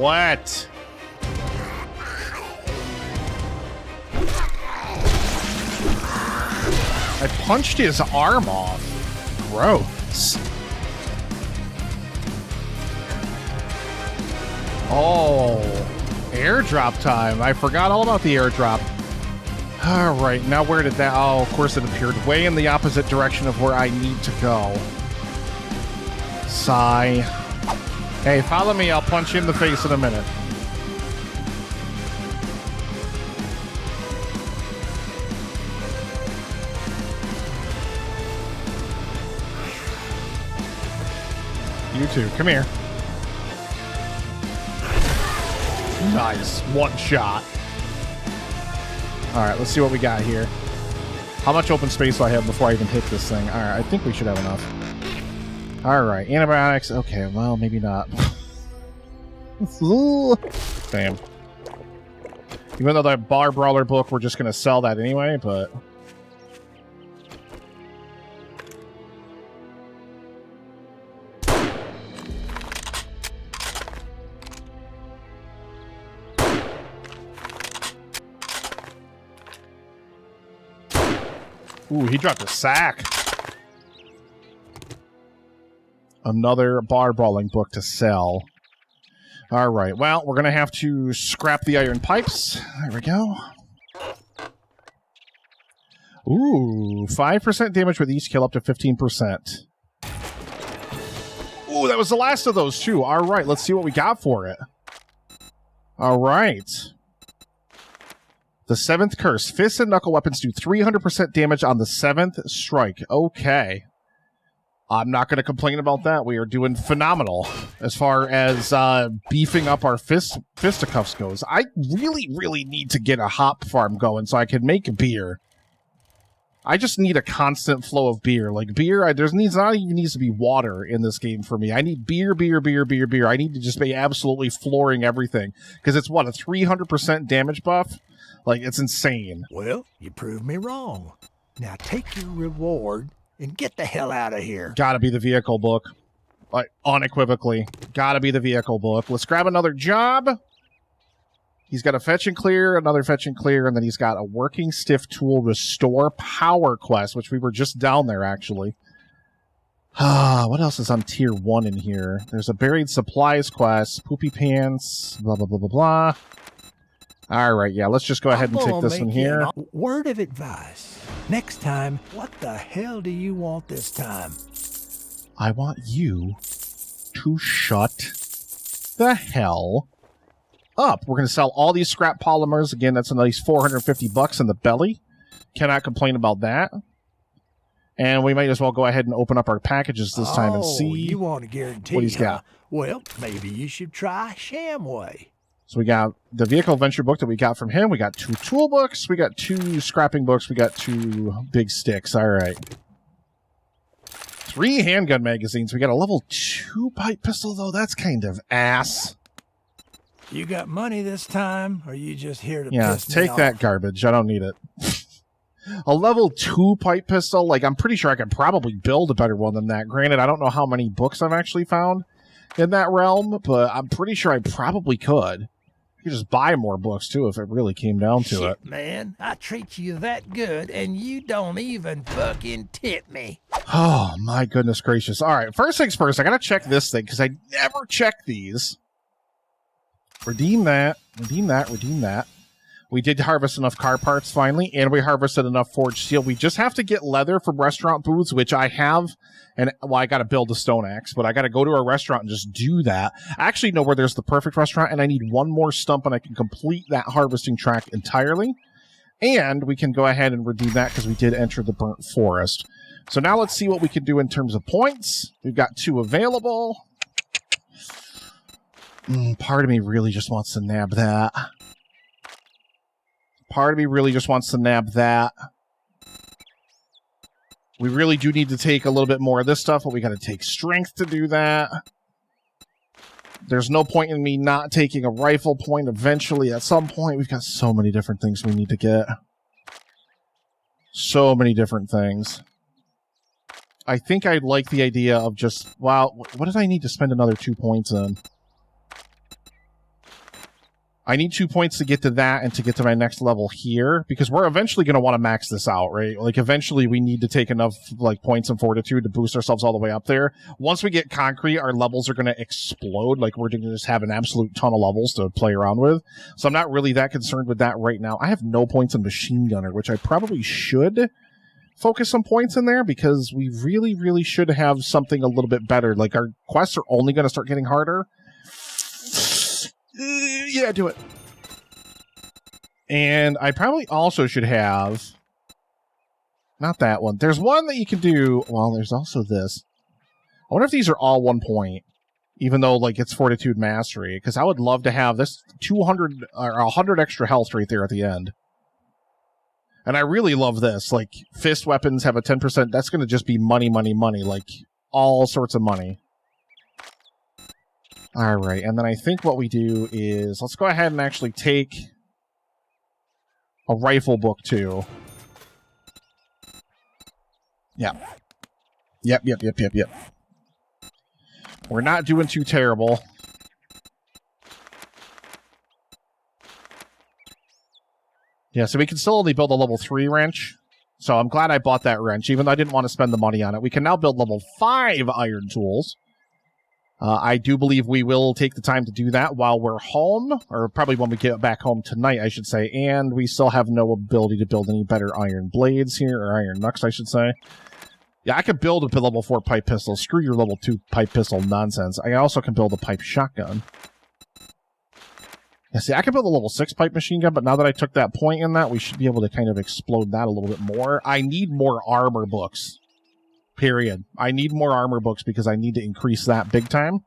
What? I punched his arm off. Gross. Oh, airdrop time. I forgot all about the airdrop. All right, now where did that... Oh, of course it appeared way in the opposite direction of where I need to go. Sigh. Hey, follow me. I'll punch you in the face in a minute. You too. Come here. Nice. One shot. All right, let's see what we got here. How much open space do I have before I even hit this thing? All right, I think we should have enough. All right, antibiotics. Okay, well, maybe not. Damn. Even though that Bar Brawler book, we're just going to sell that anyway, but... Ooh, he dropped a sack. Another bar brawling book to sell. All right, well, we're going to have to scrap the iron pipes. There we go. Ooh, 5% damage with each kill up to 15%. Ooh, that was the last of those, too. All right, let's see what we got for it. All right. The 7th curse. Fists and knuckle weapons do 300% damage on the 7th strike. Okay. I'm not going to complain about that. We are doing phenomenal as far as beefing up our fisticuffs goes. I really, really need to get a hop farm going so I can make beer. I just need a constant flow of beer. Like beer, there not even needs to be water in this game for me. I need beer, beer, beer, beer, beer. I need to just be absolutely flooring everything. Because it's, what, a 300% damage buff? Like, it's insane. Well, you proved me wrong. Now take your reward and get the hell out of here. Gotta be the vehicle book. Like, unequivocally. Gotta be the vehicle book. Let's grab another job. He's got a fetch and clear, another fetch and clear, and then he's got a working stiff tool restore power quest, which we were just down there, actually. What else is on tier 1 in here? There's a buried supplies quest, poopy pants, blah, blah, blah, blah, blah. All right, yeah, let's just go ahead and take this one here. Word of advice. Next time, what the hell do you want this time? I want you to shut the hell up. We're going to sell all these scrap polymers. Again, that's a nice 450 bucks in the belly. Cannot complain about that. And we might as well go ahead and open up our packages this time and see you want a guarantee, what he's got. Well, maybe you should try Shamway. So we got the vehicle adventure book that we got from him. We got 2 tool books. We got 2 scrapping books. We got 2 big sticks. All right. 3 handgun magazines. We got a level 2 pipe pistol, though. That's kind of ass. You got money this time, or you just here to piss me take off? that garbage. I don't need it. A level 2 pipe pistol. Like, I'm pretty sure I could probably build a better one than that. Granted, I don't know how many books I've actually found in that realm, but I'm pretty sure I probably could. You could just buy more books, too, if it really came down to it. Man, I treat you that good, and you don't even fucking tip me. Oh, my goodness gracious. All right, first things first, I got to check this thing, because I never check these. Redeem that, redeem that, redeem that. We did harvest enough car parts, finally, and we harvested enough forged steel. We just have to get leather from restaurant booths, which I have. And, well, I got to build a stone axe, but I got to go to a restaurant and just do that. I actually know where there's the perfect restaurant, and I need 1 more stump, and I can complete that harvesting track entirely. And we can go ahead and redeem that because we did enter the burnt forest. So now let's see what we can do in terms of points. We've got 2 available. Part of me really just wants to nab that. Part of me really just wants to nab that. We really do need to take a little bit more of this stuff, but we got to take strength to do that. There's no point in me not taking a rifle point eventually. At some point, we've got so many different things we need to get. So many different things. I think I'd like the idea of just, wow, what did I need to spend another 2 points in? I need 2 points to get to that and to get to my next level here, because we're eventually going to want to max this out, right? Like, eventually we need to take enough, like, points and fortitude to boost ourselves all the way up there. Once we get concrete, our levels are going to explode. Like, we're going to just have an absolute ton of levels to play around with. So I'm not really that concerned with that right now. I have no points in Machine Gunner, which I probably should focus some points in there, because we really, really should have something a little bit better. Like, our quests are only going to start getting harder. Yeah, do it. And I probably also should have... Not that one. There's one that you can do... Well, there's also this. I wonder if these are all 1 point, even though, like, it's Fortitude Mastery, because I would love to have this 200 or 100 extra health right there at the end. And I really love this. Like, fist weapons have a 10%. That's going to just be money, money, money. Like, all sorts of money. All right, and then I think what we do is, let's go ahead and actually take a rifle book, too. Yeah. Yep. We're not doing too terrible. Yeah, so we can still only build a level 3 wrench. So I'm glad I bought that wrench, even though I didn't want to spend the money on it. We can now build level 5 iron tools. I do believe we will take the time to do that while we're home, or probably when we get back home tonight, I should say, and we still have no ability to build any better iron blades here, or iron knucks, I should say. Yeah, I could build a level 4 pipe pistol. Screw your level 2 pipe pistol nonsense. I also can build a pipe shotgun. Yeah, see, I could build a level 6 pipe machine gun, but now that I took that point in that, we should be able to kind of explode that a little bit more. I need more armor books. Period. I need more armor books because I need to increase that big time.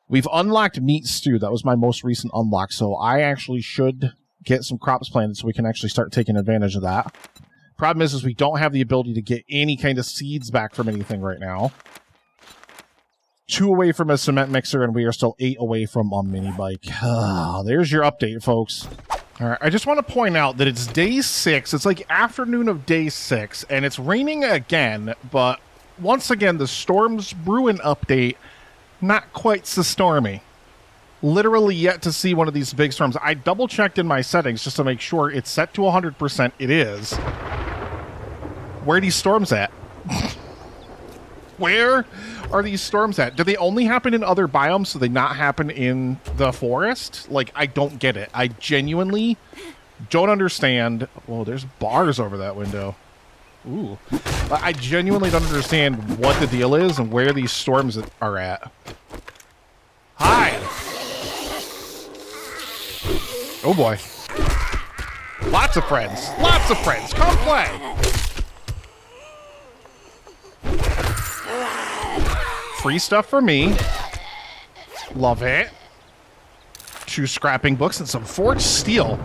We've unlocked meat stew. That was my most recent unlock, so I actually should get some crops planted so we can actually start taking advantage of that. Problem is we don't have the ability to get any kind of seeds back from anything right now. 2 away from a cement mixer, and we are still 8 away from a mini bike. There's your update, folks. All right, I just want to point out that it's day 6. It's like afternoon of day 6, and it's raining again, but once again, the Storms Bruin update, not quite so stormy. Literally yet to see one of these big storms. I double-checked in my settings just to make sure it's set to 100%. It is. Where are these storms at? Where are these storms at? Do they only happen in other biomes? Do they not happen in the forest? Like, I don't get it. I genuinely don't understand. Whoa, there's bars over that window. Ooh. I genuinely don't understand what the deal is and where these storms are at. Hi! Oh boy. Lots of friends. Lots of friends. Come play! Free stuff for me. Love it. 2 scrapping books and some forged steel.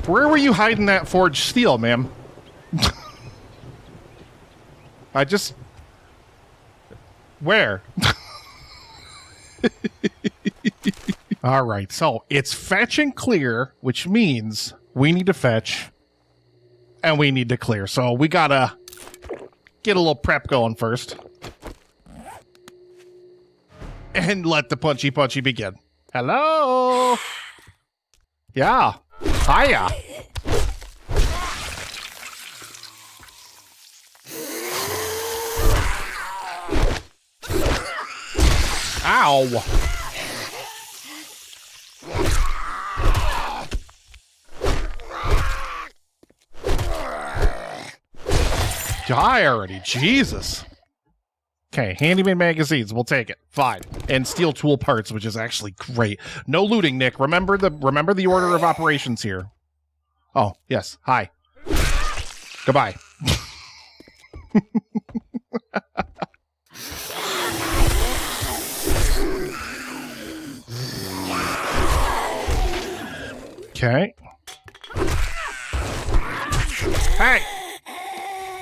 Where were you hiding that forged steel, ma'am? I just... Where? Alright, so it's fetch and clear, which means we need to fetch and we need to clear. So we gotta get a little prep going first. And let the punchy begin. Hello? Yeah. Hiya. Ow. Die already. Jesus. Okay, handyman magazines, we'll take it. Fine. And steel tool parts, which is actually great. No looting, Nick. Remember the order of operations here. Oh, yes. Hi. Goodbye. Okay. Hey!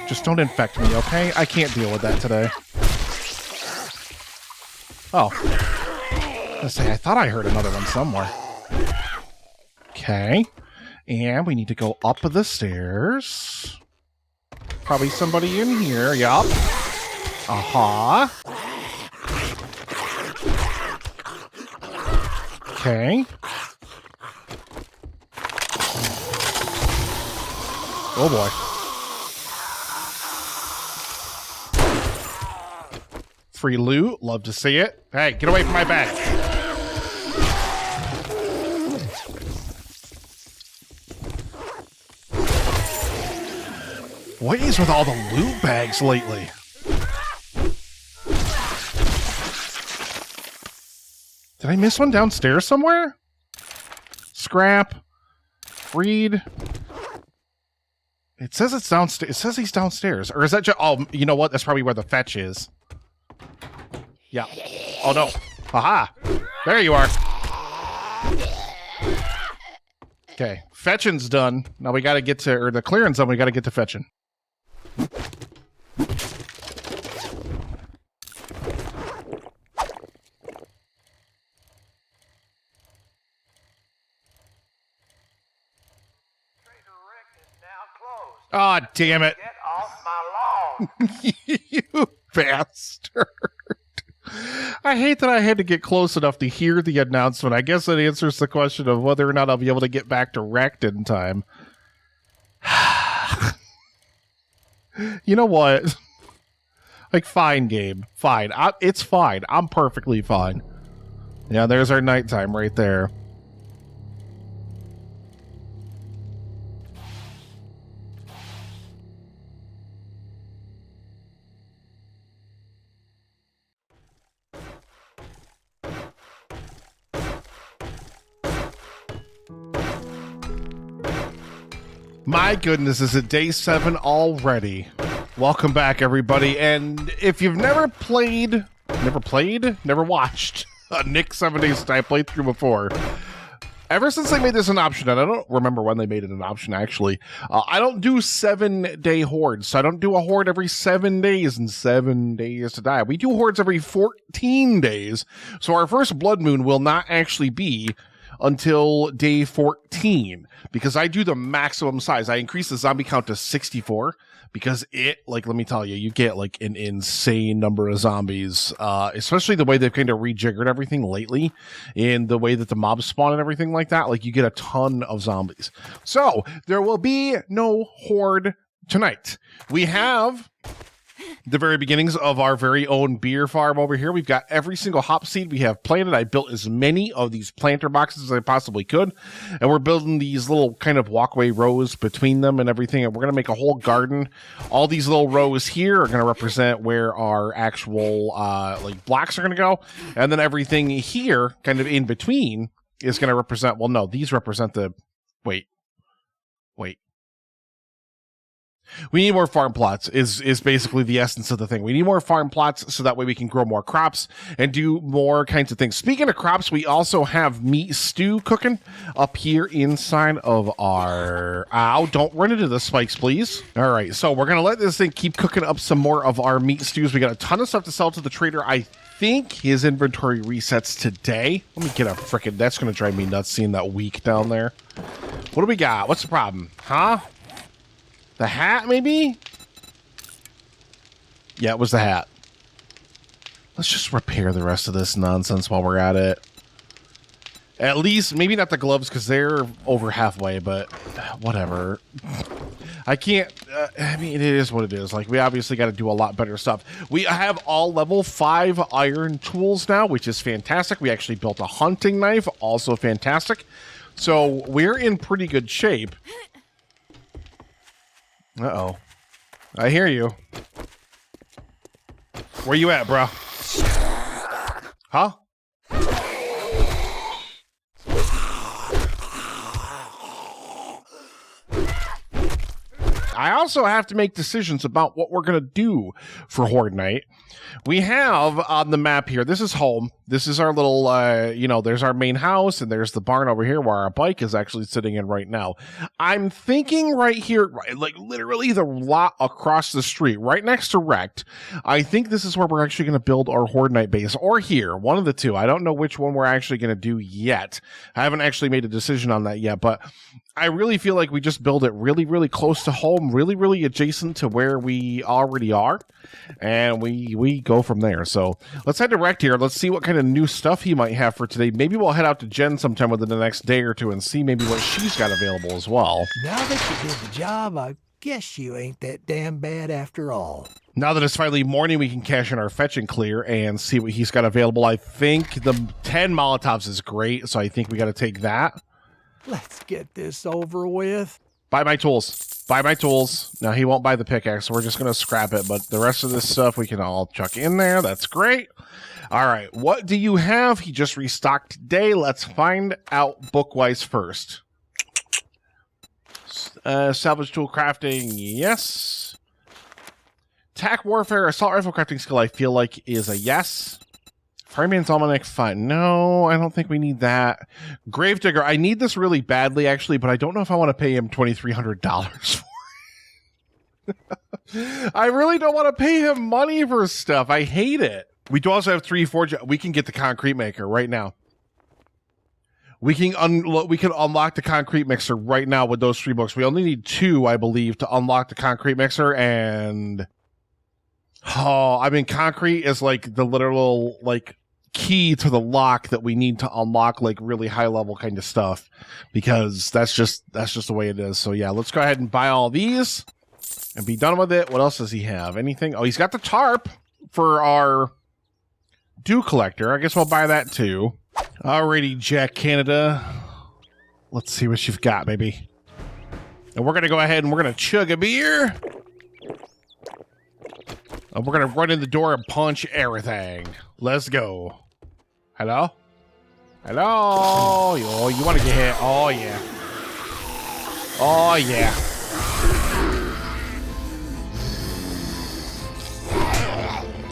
Just don't infect me, okay? I can't deal with that today. Oh. Let's say, I thought I heard another one somewhere. Okay. And we need to go up the stairs. Probably somebody in here. Yup. Aha. Okay. Oh boy. Free loot. Love to see it. Hey, get away from my bag. What is with all the loot bags lately? Did I miss one downstairs somewhere? Scrap. Freed. It says it's downstairs. It says he's downstairs. Or is that just... Oh, you know what? That's probably where the fetch is. Yeah. Oh, no. Aha. There you are. Okay. Fetching's done. Now we got to get to... Or the clearance done. We got to get to fetching. Oh, damn it. Get off my lawn. You bastard. I hate that I had to get close enough to hear the announcement. I guess it answers the question of whether or not I'll be able to get back to Wrecked in time. You know what? Like, fine, game. Fine. It's fine. I'm perfectly fine. Yeah, there's our nighttime right there. My goodness, is it day 7 already? Welcome back, everybody. And if you've never watched a Nick 7 Days Die playthrough before, ever since they made this an option, and I don't remember when they made it an option, actually, I don't do 7-day hordes. So I don't do a horde every 7 days and 7 days to die. We do hordes every 14 days. So our first blood moon will not actually be until day 14, because I do the maximum size. I increase the zombie count to 64 because let me tell you, you get like an insane number of zombies, especially the way they've kind of rejiggered everything lately in the way that the mobs spawn and everything like that. Like, you get a ton of zombies. So there will be no horde tonight. We have the very beginnings of our very own beer farm over here. We've got every single hop seed we have planted. I built as many of these planter boxes as I possibly could, and we're building these little kind of walkway rows between them and everything, and we're going to make a whole garden. All these little rows here are going to represent where our actual like blocks are going to go, and then everything here kind of in between is going to represent, well, no, these represent the wait we need more farm plots is basically the essence of the thing. We need more farm plots so that way we can grow more crops and do more kinds of things. Speaking of crops, we also have meat stew cooking up here inside of our... Ow, don't run into the spikes, please. All right, so we're going to let this thing keep cooking up some more of our meat stews. We got a ton of stuff to sell to the trader. I think his inventory resets today. Let me get a frickin'... That's going to drive me nuts seeing that week down there. What do we got? What's the problem? Huh? The hat, maybe? Yeah, it was the hat. Let's just repair the rest of this nonsense while we're at it. At least, maybe not the gloves, because they're over halfway, but whatever. I can't... I mean, it is what it is. Like, we obviously got to do a lot better stuff. We have all level 5 iron tools now, which is fantastic. We actually built a hunting knife, also fantastic. So, we're in pretty good shape. Uh-oh. I hear you. Where you at, bro? Huh? I also have to make decisions about what we're going to do for Horde Night. We have on the map here, this is home. This is our little, there's our main house, and there's the barn over here where our bike is actually sitting in right now. I'm thinking right here, like literally the lot across the street, right next to Wrecked. I think this is where we're actually going to build our Horde Night base, or here, one of the two. I don't know which one we're actually going to do yet. I haven't actually made a decision on that yet, but I really feel like we just build it really, really close to home, really, really adjacent to where we already are, and we go from there. So let's head to Wrecked here. Let's see what kind of new stuff he might have for today. Maybe we'll head out to Jen sometime within the next day or two and see maybe what she's got available as well. Now that you did the job, I Guess you ain't that damn bad after all. Now that it's finally morning, we can cash in our fetch and clear and see what he's got available. I think the 10 Molotovs is great, so I think we got to take that. Let's get this over with. Buy my tools. Buy my tools. Now, he won't buy the pickaxe, so we're just going to scrap it, but the rest of this stuff we can all chuck in there. That's great. All right, what do you have? He just restocked today. Let's find out bookwise first. Salvage tool crafting, yes. Attack warfare, assault rifle crafting skill, I feel like is a yes. Fireman's almanac, fine. No, I don't think we need that. Gravedigger, I need this really badly, actually, but I don't know if I want to pay him $2,300 for it. I really don't want to pay him money for stuff. I hate it. We do also have 3 forge. We can get the concrete maker right now. We can unlock the concrete mixer right now with those 3 books. We only need 2, I believe, to unlock the concrete mixer. And concrete is like the literal like key to the lock that we need to unlock like really high level kind of stuff, because that's just the way it is. So yeah, let's go ahead and buy all these and be done with it. What else does he have? Anything? Oh, he's got the tarp for our dew collector. I guess we'll buy that too. Alrighty, Jack Canada. Let's see what you've got, baby. And we're going to go ahead and we're going to chug a beer. And we're going to run in the door and punch everything. Let's go. Hello? Hello? Oh, you want to get hit? Oh, yeah. Oh, yeah.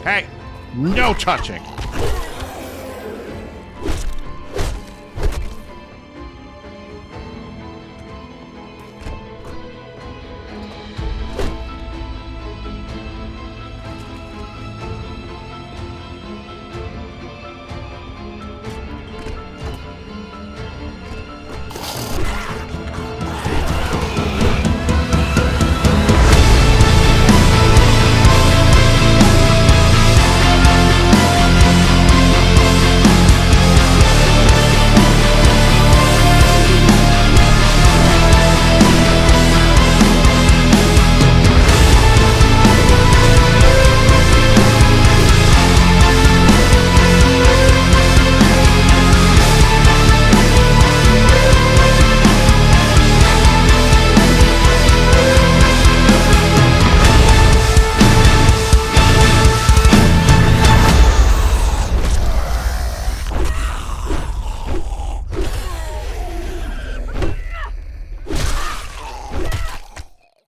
Hey, no touching.